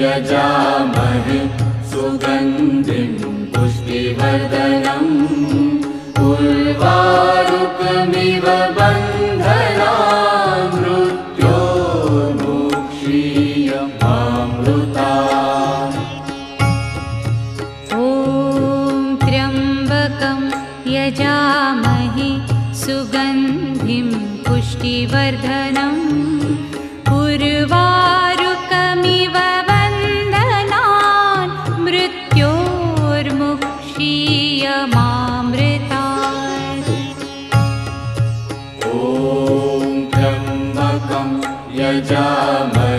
यजामहे सुगन्धिं पुष्टिवर्धनम् उर्वारुकमिव बन्धनान् मृत्योर्मुक्षीयमामृतात्। ॐ त्र्यम्बकं यजामहे सुगन्धिं पुष्टिवर्धनम् उर्वारुकमिव बन्धनान् मृत्योर्मुक्षीयमामृतात्। ॐ त्र्यम्बकं यजामहे